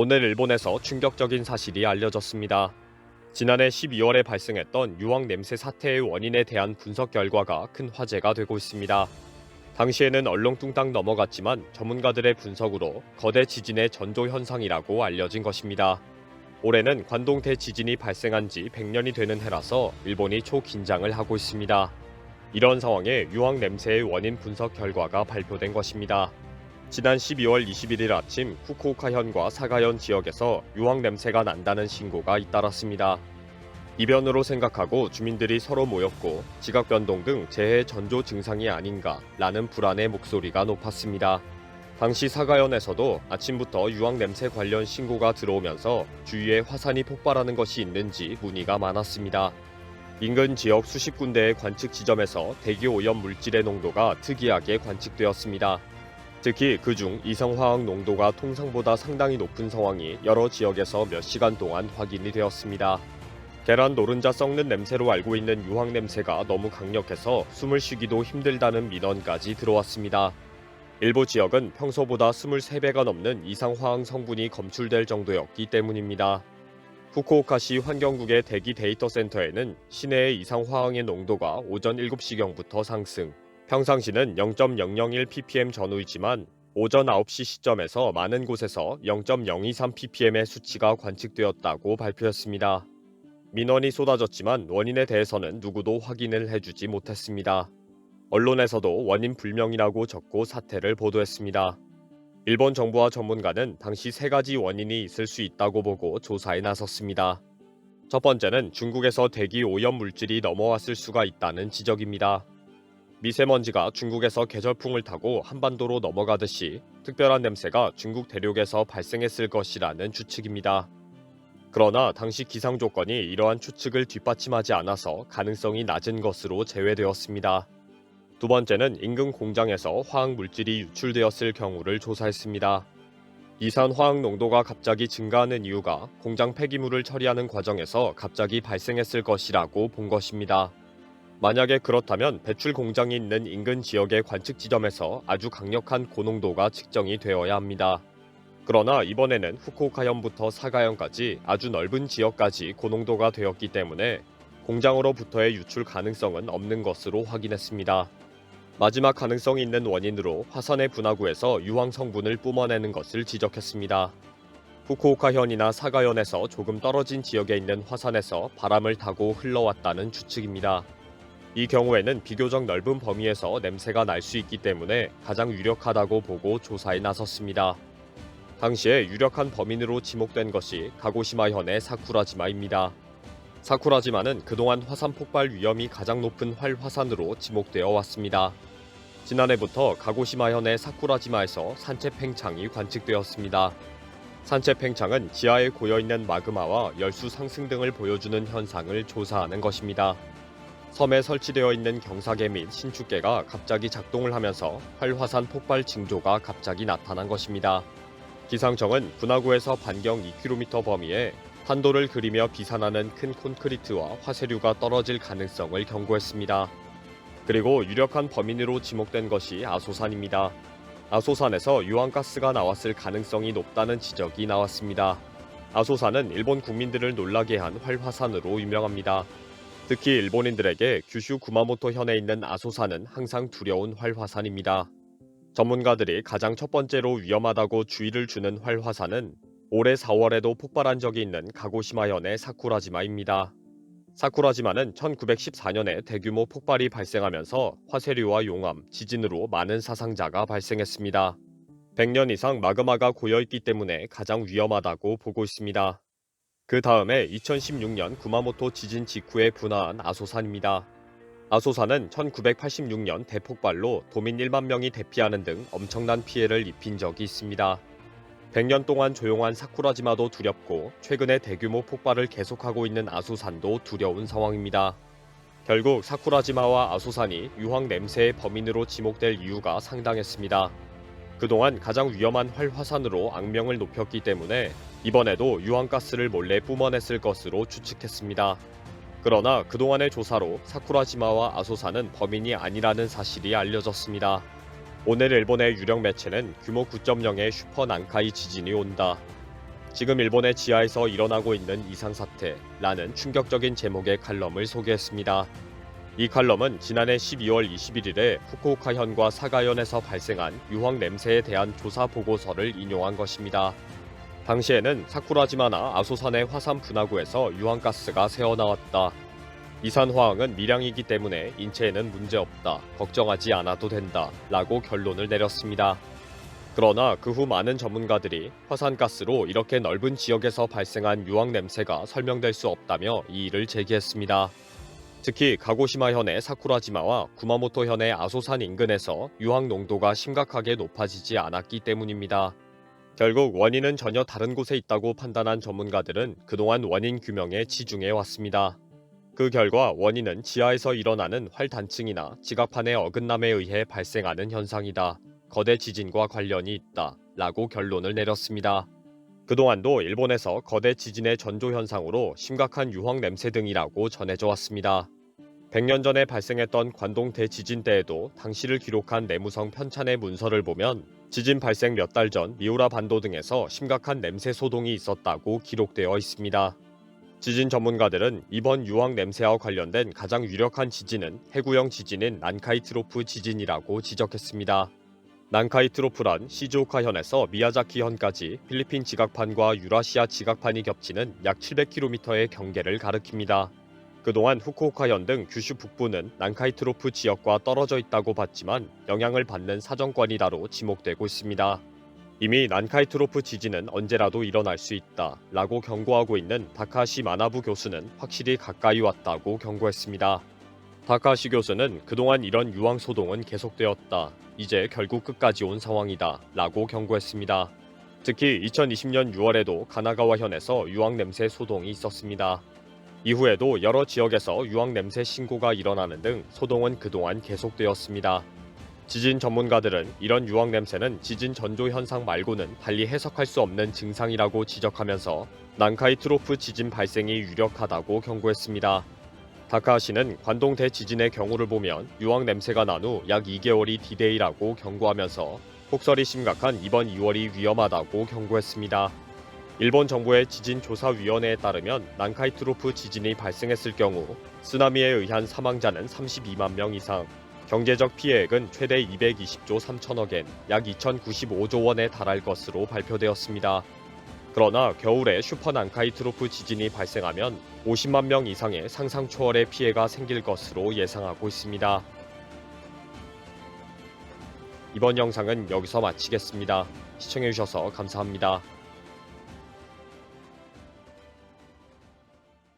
오늘 일본에서 충격적인 사실이 알려졌습니다. 지난해 12월에 발생했던 유황 냄새 사태의 원인에 대한 분석 결과가 큰 화제가 되고 있습니다. 당시에는 얼렁뚱땅 넘어갔지만 전문가들의 분석으로 거대 지진의 전조 현상이라고 알려진 것입니다. 올해는 관동 대지진이 발생한 지 100년이 되는 해라서 일본이 초긴장을 하고 있습니다. 이런 상황에 유황 냄새의 원인 분석 결과가 발표된 것입니다. 지난 12월 21일 아침 후쿠오카현과 사가현 지역에서 유황 냄새가 난다는 신고가 잇따랐습니다. 이변으로 생각하고 주민들이 서로 모였고 지각 변동 등 재해 전조 증상이 아닌가라는 불안의 목소리가 높았습니다. 당시 사가현에서도 아침부터 유황 냄새 관련 신고가 들어오면서 주위에 화산이 폭발하는 것이 있는지 문의가 많았습니다. 인근 지역 수십 군데의 관측 지점에서 대기 오염 물질의 농도가 특이하게 관측되었습니다. 특히 그중 이성화학 농도가 통상보다 상당히 높은 상황이 여러 지역에서 몇 시간 동안 확인이 되었습니다. 계란 노른자 썩는 냄새로 알고 있는 유황 냄새가 너무 강력해서 숨을 쉬기도 힘들다는 민원까지 들어왔습니다. 일부 지역은 평소보다 23배가 넘는 이상화학 성분이 검출될 정도였기 때문입니다. 후쿠오카시 환경국의 대기 데이터 센터에는 시내의 이상화학의 농도가 오전 7시경부터 상승, 평상시는 0.001ppm 전후이지만 오전 9시 시점에서 많은 곳에서 0.023ppm의 수치가 관측되었다고 발표했습니다. 민원이 쏟아졌지만 원인에 대해서는 누구도 확인을 해주지 못했습니다. 언론에서도 원인 불명이라고 적고 사태를 보도했습니다. 일본 정부와 전문가는 당시 3가지 원인이 있을 수 있다고 보고 조사에 나섰습니다. 첫 번째는 중국에서 대기 오염 물질이 넘어왔을 수가 있다는 지적입니다. 미세먼지가 중국에서 계절풍을 타고 한반도로 넘어가듯이 특별한 냄새가 중국 대륙에서 발생했을 것이라는 추측입니다. 그러나 당시 기상 조건이 이러한 추측을 뒷받침하지 않아서 가능성이 낮은 것으로 제외되었습니다. 두 번째는 인근 공장에서 화학 물질이 유출되었을 경우를 조사했습니다. 이산 화학 농도가 갑자기 증가하는 이유가 공장 폐기물을 처리하는 과정에서 갑자기 발생했을 것이라고 본 것입니다. 만약에 그렇다면 배출 공장이 있는 인근 지역의 관측 지점에서 아주 강력한 고농도가 측정이 되어야 합니다. 그러나 이번에는 후쿠오카현부터 사가현까지 아주 넓은 지역까지 고농도가 되었기 때문에 공장으로부터의 유출 가능성은 없는 것으로 확인했습니다. 마지막 가능성이 있는 원인으로 화산의 분화구에서 유황 성분을 뿜어내는 것을 지적했습니다. 후쿠오카현이나 사가현에서 조금 떨어진 지역에 있는 화산에서 바람을 타고 흘러왔다는 추측입니다. 이 경우에는 비교적 넓은 범위에서 냄새가 날 수 있기 때문에 가장 유력하다고 보고 조사에 나섰습니다. 당시에 유력한 범인으로 지목된 것이 가고시마현의 사쿠라지마입니다. 사쿠라지마는 그동안 화산 폭발 위험이 가장 높은 활화산으로 지목되어 왔습니다. 지난해부터 가고시마현의 사쿠라지마에서 산체 팽창이 관측되었습니다. 산체 팽창은 지하에 고여있는 마그마와 열수 상승 등을 보여주는 현상을 조사하는 것입니다. 섬에 설치되어 있는 경사계 및 신축계가 갑자기 작동을 하면서 활화산 폭발 징조가 갑자기 나타난 것입니다. 기상청은 분화구에서 반경 2km 범위에 판도를 그리며 비산하는 큰 콘크리트와 화쇄류가 떨어질 가능성을 경고했습니다. 그리고 유력한 범인으로 지목된 것이 아소산입니다. 아소산에서 유황가스가 나왔을 가능성이 높다는 지적이 나왔습니다. 아소산은 일본 국민들을 놀라게 한 활화산으로 유명합니다. 특히 일본인들에게 규슈 구마모토 현에 있는 아소산은 항상 두려운 활화산입니다. 전문가들이 가장 첫 번째로 위험하다고 주의를 주는 활화산은 올해 4월에도 폭발한 적이 있는 가고시마현의 사쿠라지마입니다. 사쿠라지마는 1914년에 대규모 폭발이 발생하면서 화쇄류와 용암, 지진으로 많은 사상자가 발생했습니다. 100년 이상 마그마가 고여있기 때문에 가장 위험하다고 보고 있습니다. 그 다음에 2016년 구마모토 지진 직후에 분화한 아소산입니다. 아소산은 1986년 대폭발로 도민 1만 명이 대피하는 등 엄청난 피해를 입힌 적이 있습니다. 100년 동안 조용한 사쿠라지마도 두렵고 최근에 대규모 폭발을 계속하고 있는 아소산도 두려운 상황입니다. 결국 사쿠라지마와 아소산이 유황 냄새의 범인으로 지목될 이유가 상당했습니다. 그동안 가장 위험한 활화산으로 악명을 높였기 때문에 이번에도 유황가스를 몰래 뿜어냈을 것으로 추측했습니다. 그러나 그동안의 조사로 사쿠라지마와 아소산은 범인이 아니라는 사실이 알려졌습니다. 오늘 일본의 유력 매체는 규모 9.0의 슈퍼 난카이 지진이 온다. 지금 일본의 지하에서 일어나고 있는 이상사태라는 충격적인 제목의 칼럼을 소개했습니다. 이 칼럼은 지난해 12월 21일에 후쿠오카현과 사가현에서 발생한 유황 냄새에 대한 조사 보고서를 인용한 것입니다. 당시에는 사쿠라지마나 아소산의 화산 분화구에서 유황가스가 새어나왔다. 이산화황은 미량이기 때문에 인체에는 문제없다. 걱정하지 않아도 된다. 라고 결론을 내렸습니다. 그러나 그 후 많은 전문가들이 화산가스로 이렇게 넓은 지역에서 발생한 유황 냄새가 설명될 수 없다며 이의를 제기했습니다. 특히 가고시마현의 사쿠라지마와 구마모토현의 아소산 인근에서 유황 농도가 심각하게 높아지지 않았기 때문입니다. 결국 원인은 전혀 다른 곳에 있다고 판단한 전문가들은 그동안 원인 규명에 치중해 왔습니다. 그 결과 원인은 지하에서 일어나는 활단층이나 지각판의 어긋남에 의해 발생하는 현상이다. 거대 지진과 관련이 있다. 라고 결론을 내렸습니다. 그동안도 일본에서 거대 지진의 전조 현상으로 심각한 유황 냄새 등이라고 전해져 왔습니다. 100년 전에 발생했던 관동 대지진 때에도 당시를 기록한 내무성 편찬의 문서를 보면 지진 발생 몇 달 전 미우라 반도 등에서 심각한 냄새 소동이 있었다고 기록되어 있습니다. 지진 전문가들은 이번 유황 냄새와 관련된 가장 유력한 지진은 해구형 지진인 난카이트로프 지진이라고 지적했습니다. 난카이트로프란 시즈오카현에서 미야자키현까지 필리핀 지각판과 유라시아 지각판이 겹치는 약 700km의 경계를 가리킵니다. 그동안 후쿠오카현 등 규슈 북부는 난카이트로프 지역과 떨어져 있다고 봤지만 영향을 받는 사정권이다로 지목되고 있습니다. 이미 난카이트로프 지진은 언제라도 일어날 수 있다 라고 경고하고 있는 다카시 마나부 교수는 확실히 가까이 왔다고 경고했습니다. 다카시 교수는 그동안 이런 유황 소동은 계속되었다. 이제 결국 끝까지 온 상황이다 라고 경고했습니다. 특히 2020년 6월에도 가나가와현에서 유황 냄새 소동이 있었습니다. 이후에도 여러 지역에서 유황 냄새 신고가 일어나는 등 소동은 그동안 계속되었습니다. 지진 전문가들은 이런 유황 냄새는 지진 전조 현상 말고는 달리 해석할 수 없는 증상이라고 지적하면서 난카이트로프 지진 발생이 유력하다고 경고했습니다. 다카하시는 관동 대지진의 경우를 보면 유황 냄새가 난 후 약 2개월이 디데이라고 경고하면서 폭설이 심각한 이번 2월이 위험하다고 경고했습니다. 일본 정부의 지진조사위원회에 따르면 난카이트로프 지진이 발생했을 경우 쓰나미에 의한 사망자는 32만 명 이상, 경제적 피해액은 최대 220조 3천억 엔, 약 2,095조 원에 달할 것으로 발표되었습니다. 그러나 겨울에 슈퍼 난카이트로프 지진이 발생하면 50만 명 이상의 상상 초월의 피해가 생길 것으로 예상하고 있습니다. 이번 영상은 여기서 마치겠습니다. 시청해주셔서 감사합니다.